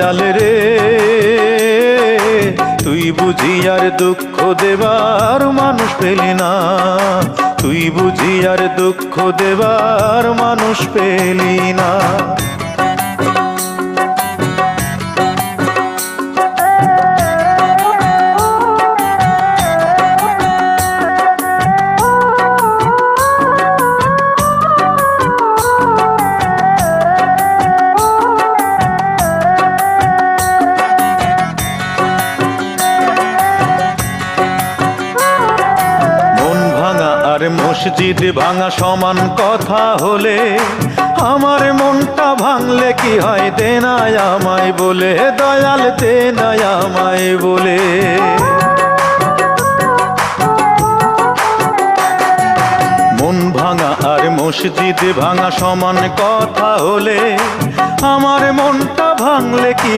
দয়াল রে, তুই বুঝি আর দুঃখ দেবার মানুষ পেলি না, তুই বুঝি আর দুঃখ দেবার মানুষ পেলি না। মসজিদ ভাঙা সমান কথা হলে, আমার মনটা ভাঙলে কি হয় দে না আমায় বলে, দয়াল দে না আমায় বলে। মন ভাঙা আর মসজিদ ভাঙা সমান কথা হলে, আমার মনটা ভাঙলে কি